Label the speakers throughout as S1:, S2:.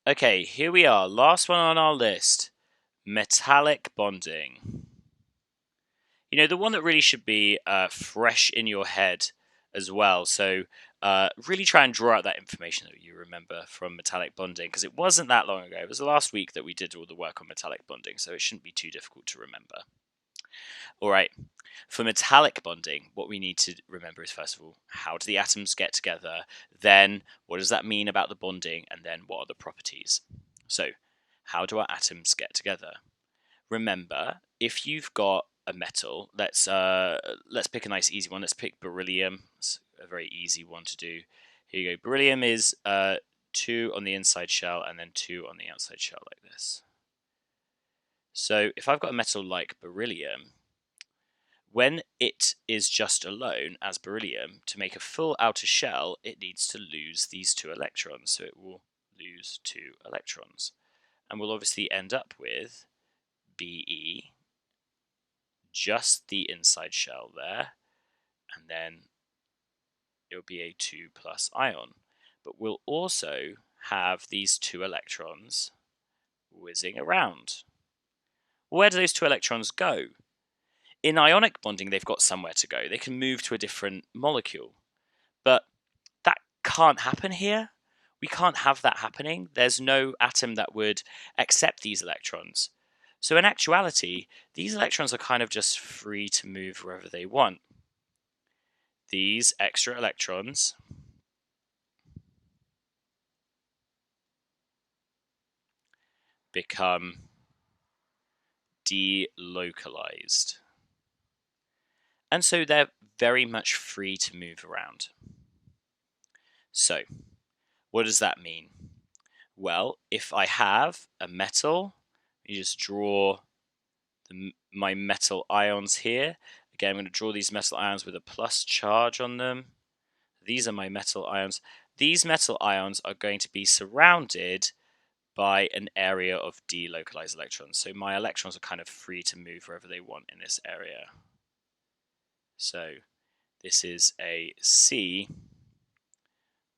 S1: Okay, here we are. Last one on our list. Metallic bonding. You know, the one that really should be fresh in your head as well. So really try and draw out that information that you remember from metallic bonding, because it wasn't that long ago. It was last week that we did all the work on metallic bonding, so it shouldn't be too difficult to remember. All right, for metallic bonding, what we need to remember is, first of all, how do the atoms get together? Then, what does that mean about the bonding? And then, what are the properties? So, how do our atoms get together? Remember, if you've got a metal, let's pick a nice easy one. Let's pick beryllium. It's a very easy one to do. Here you go. Beryllium is 2 on the inside shell and then 2 on the outside shell, like this. So if I've got a metal like beryllium, when it is just alone as beryllium, to make a full outer shell, it needs to lose these 2 electrons. So it will lose 2 electrons. And we'll obviously end up with Be, just the inside shell there, and then it will be a 2 plus ion. But we'll also have these 2 electrons whizzing around. Where do those 2 electrons go? In ionic bonding, they've got somewhere to go. They can move to a different molecule. But that can't happen here. We can't have that happening. There's no atom that would accept these electrons. So in actuality, these electrons are kind of just free to move wherever they want. These extra electrons become delocalized. And so they're very much free to move around. So, what does that mean? Well, if I have a metal, you just draw my metal ions here. Again, I'm going to draw these metal ions with a plus charge on them. These are my metal ions. These metal ions are going to be surrounded by an area of delocalized electrons. So my electrons are kind of free to move wherever they want in this area. So this is a sea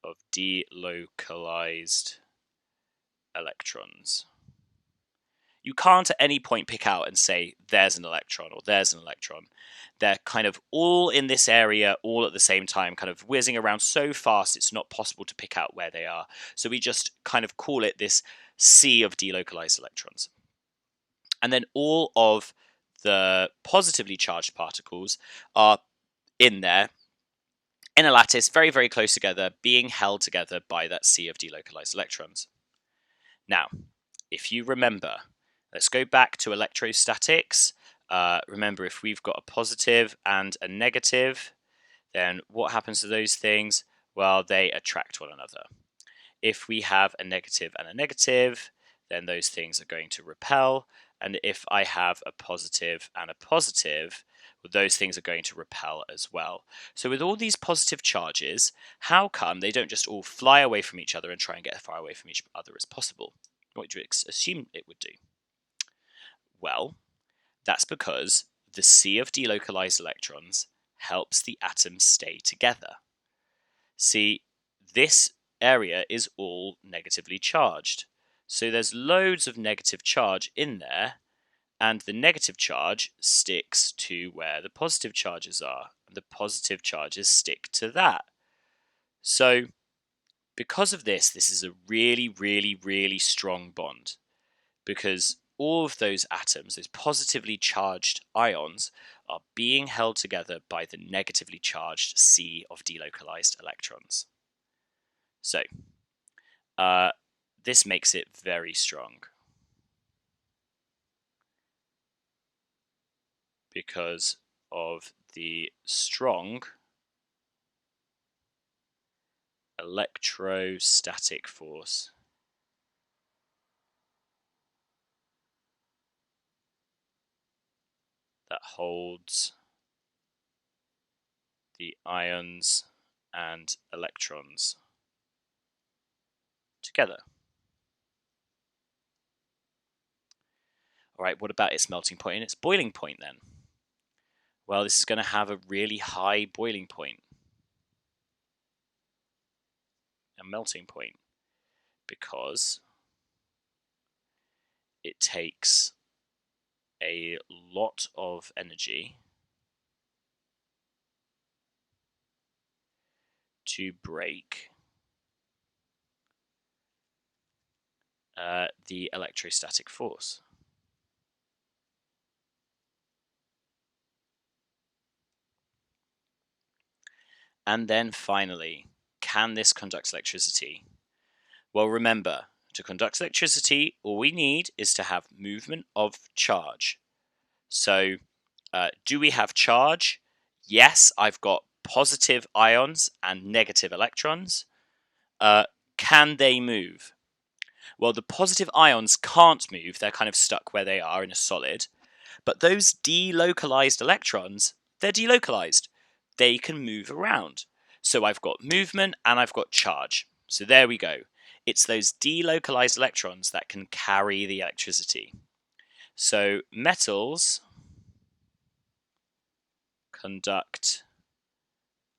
S1: of delocalized electrons. You can't at any point pick out and say there's an electron or there's an electron. They're kind of all in this area all at the same time, kind of whizzing around so fast it's not possible to pick out where they are. So we just kind of call it this sea of delocalized electrons. And then all of the positively charged particles are in there in a lattice, very, very close together, being held together by that sea of delocalized electrons. Now, if you remember, let's go back to electrostatics. Remember, if we've got a positive and a negative, then what happens to those things? Well, they attract one another. If we have a negative and a negative, then those things are going to repel. And if I have a positive and a positive, well, those things are going to repel as well. So with all these positive charges, how come they don't just all fly away from each other and try and get as far away from each other as possible? What do you assume it would do? Well, that's because the sea of delocalized electrons helps the atoms stay together. See, this area is all negatively charged. So there's loads of negative charge in there, and the negative charge sticks to where the positive charges are, and the positive charges stick to that. So because of this, this is a really, really, really strong bond, because all of those atoms, those positively charged ions, are being held together by the negatively charged sea of delocalized electrons. So, this makes it very strong, because of the strong electrostatic force that holds the ions and electrons together. All right, what about its melting point and its boiling point then? Well, this is going to have a really high boiling point, a melting point, because it takes a lot of energy to break the electrostatic force. And then finally, can this conduct electricity? Well, remember, to conduct electricity, all we need is to have movement of charge. So, do we have charge? Yes, I've got positive ions and negative electrons. Can they move? Well, the positive ions can't move. They're kind of stuck where they are in a solid. But those delocalized electrons, they're delocalized. They can move around. So I've got movement and I've got charge. So there we go. It's those delocalized electrons that can carry the electricity. So metals conduct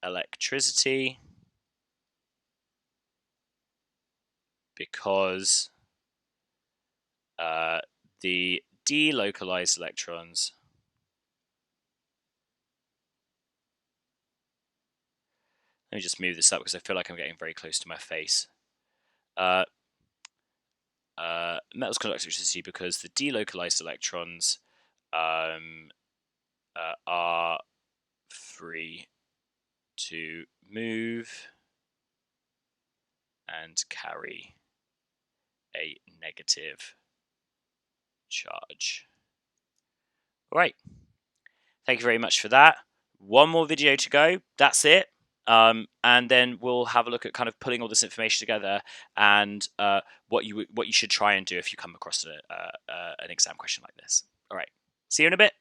S1: electricity because the delocalized electrons let me just move this up because I feel like I'm getting very close to my face. Metals conduct electricity because the delocalized electrons are free to move and carry a negative charge. All right. Thank you very much for that. One more video to go. That's it. And then we'll have a look at kind of putting all this information together and what you should try and do if you come across an exam question like this. All right. See you in a bit.